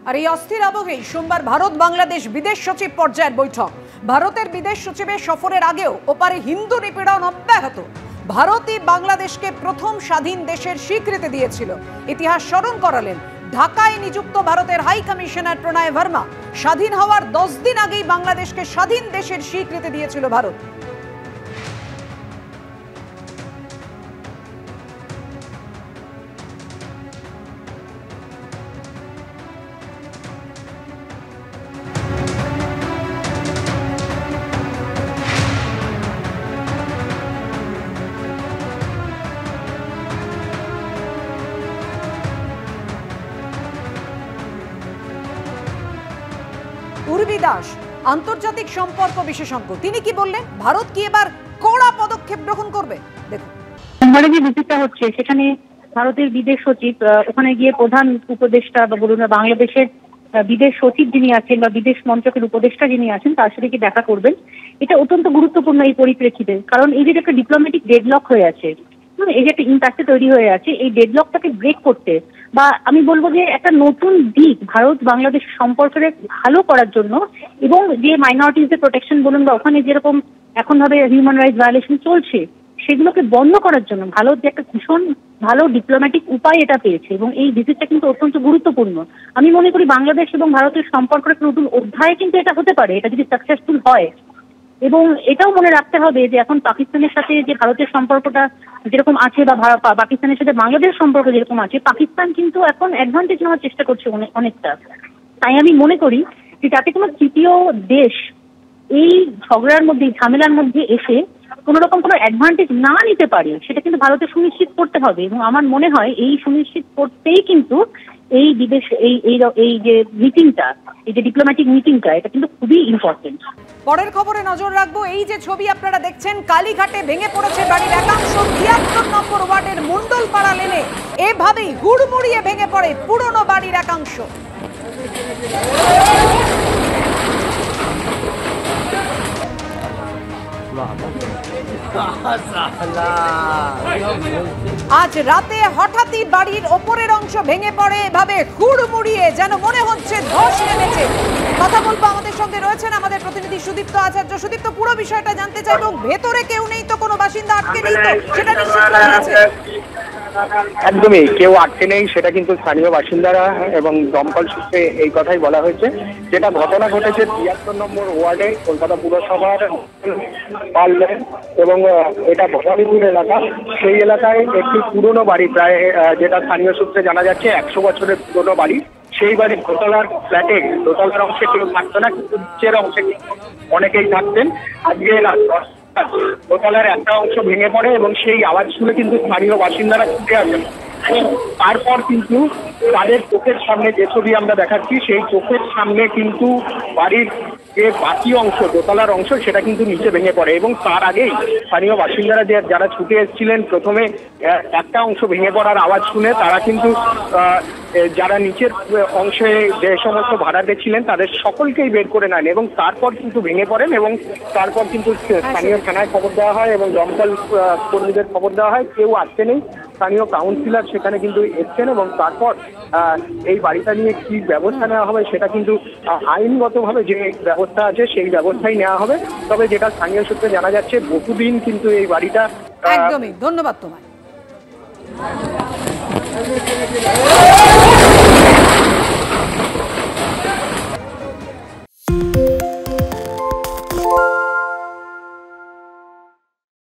আর এই অস্থির আবহেই সোমবার ভারত বাংলাদেশ বিদেশ সচিব পর্যায়ের বৈঠক। ভারতের বিদেশ সচিবের সফরের আগেও ওপারে হিন্দু নিপীড়ন অব্যাহত। ভারতই বাংলাদেশকে প্রথম স্বাধীন দেশের স্বীকৃতি দিয়েছিল, ইতিহাস স্মরণ করালেন ঢাকায় নিযুক্ত ভারতের হাই কমিশনার প্রণয় ভার্মা। স্বাধীন হওয়ার 10 দিন আগেই বাংলাদেশকে স্বাধীন দেশের স্বীকৃতি দিয়েছিল ভারত। উর্বি দাস আন্তর্জাতিক সম্পর্ক বিশেষজ্ঞ, তিনি কি বললেন? ভারত কি এবার কড়া পদক্ষেপ গ্রহণ করবে? দেখুন, সোমবারে যে ভিজিটটা হচ্ছে সেখানে ভারতের বিদেশ সচিব ওখানে গিয়ে প্রধান উপদেষ্টা বা বলুন বাংলাদেশের বিদেশ সচিব যিনি আছেন বা বিদেশ মন্ত্রকের উপদেষ্টা যিনি আছেন তার সাথে কি দেখা করবেন। এটা অত্যন্ত গুরুত্বপূর্ণ এই পরিপ্রেক্ষিতে, কারণ এই যে একটা ডিপ্লোম্যাটিক ডেডলক হয়ে আছে, এই যে একটা ইম্প্যাক্টে তৈরি হয়ে আছে, এই ডেডলকটাকে ব্রেক করতে বা আমি বলবো যে একটা নতুন দিক ভারত বাংলাদেশ সম্পর্কের ভালো করার জন্য এবং যে মাইনরিটিজের প্রোটেকশন বলুন বা ওখানে যেরকম এখন ভাবে হিউম্যান রাইটস ভায়োলেশন চলছে সেগুলোকে বন্ধ করার জন্য ভারত যে একটা ভীষণ ভালো ডিপ্লোম্যাটিক উপায় এটা পেয়েছে এবং এই ভিজিটটা কিন্তু অত্যন্ত গুরুত্বপূর্ণ। আমি মনে করি বাংলাদেশ এবং ভারতের সম্পর্কের একটা নতুন অধ্যায় কিন্তু এটা হতে পারে, এটা যদি সাকসেসফুল হয়। এবং এটাও মনে রাখতে হবে যে এখন পাকিস্তানের সাথে যে ভারতের সম্পর্কটা যেরকম আছে বা পাকিস্তানের সাথে বাংলাদেশের সম্পর্ক যেরকম আছে, পাকিস্তান কিন্তু এখন অ্যাডভান্টেজ নেওয়ার চেষ্টা করছে অনেকটা। তাই আমি মনে করি যে যাতে কোনো তৃতীয় দেশ এই ঝগড়ার মধ্যে ঝামেলার মধ্যে এসে কোন রকম কোনো অ্যাডভান্টেজ না নিতে পারে সেটা কিন্তু ভারতের সুনিশ্চিত করতে হবে। এবং আমার মনে হয় এই সুনিশ্চিত করতেই কিন্তু এই বিদেশ এই যে মিটিংটা, এই যে ডিপ্লোম্যাটিক মিটিংটা, এটা কিন্তু খুবই ইম্পর্টেন্ট। পরের খবরে নজর রাখবো। এই যে ছবি আপনারা দেখছেন, কালীঘাটে ভেঙে পড়েছে বাড়ির একাংশ। ৭৩ নম্বর ওয়ার্ডের মন্ডলপাড়া লেনে এভাবেই হুড়মুড়িয়ে ভেঙে পড়ে পুরনো বাড়ির একাংশ। আজ রাতে হঠাৎই বাড়ির ওপরের অংশ ভেঙে পড়ে এভাবে হুড়মুড়িয়ে, যেন মনে হচ্ছে ধস নেমেছে। কথা বলবো, আমাদের সঙ্গে রয়েছেন আমাদের প্রতিনিধি সুদীপ্ত আচার্য। সুদীপ্ত, পুরো বিষয়টা জানতে চাই এবং ভেতরে কেউ নেই তো, কোনো বাসিন্দা আটকে নেই তো, সেটা নিশ্চিত করা গেছে? একদমই কেউ আটকে নেই, সেটা কিন্তু স্থানীয় বাসিন্দারা এবং দমকল সূত্রে এই কথাই বলা হয়েছে। যেটা ঘটনা ঘটেছে ৭৩ নম্বর ওয়ার্ডে কলকাতা পুরসভার পারলেন এবং এটা ভবানীপুর এলাকা। সেই এলাকায় একটি পুরনো বাড়ি, প্রায় যেটা স্থানীয় সূত্রে জানা যাচ্ছে 100 বছরের পুরনো বাড়ি। সেই বাড়ির দোতলার ফ্ল্যাটে দোতলার অংশে কেউ থাকতো না, কিন্তু নিচের অংশে অনেকেই থাকতেন। আজকে দোতলার একটা অংশ ভেঙে পড়ে এবং সেই আওয়াজ শুনে কিন্তু স্থানীয় বাসিন্দারা ছুটে আসেন। তারপর কিন্তু তাদের চোখের সামনে যে ছবি আমরা দেখাচ্ছি, সেই চোখের সামনে কিন্তু বাড়ির যে বাকি অংশ, দোতলার অংশ, সেটা কিন্তু নিচে ভেঙে পড়ে। এবং তার আগেই স্থানীয় বাসিন্দারা যারা ছুটে এসেছিলেন, প্রথমে একটা অংশ ভেঙে পড়ার আওয়াজ শুনে তারা কিন্তু যারা নিচের অংশে যে সমস্ত ভাড়াটে ছিলেন তাদের সকলকেই বের করে নেন এবং তারপর কিন্তু ভেঙে পড়েন। এবং তারপর কিন্তু স্থানীয় থানায় খবর দেওয়া হয় এবং দমকল কর্মীদের খবর দেওয়া হয়। কেউ আসতে নেই, স্থানীয় কাউন্সিলর সেখানে কিন্তু এসছেন এবং তারপর এই বাড়িটা নিয়ে কি ব্যবস্থা নেওয়া হবে সেটা কিন্তু আইনগতভাবে যে ব্যবস্থা আছে সেই ব্যবস্থাই নেওয়া হবে। তবে যেটা স্থানীয় সূত্রে জানা যাচ্ছে, বহুদিন কিন্তু এই বাড়িটা। একদমই, ধন্যবাদ তোমায়।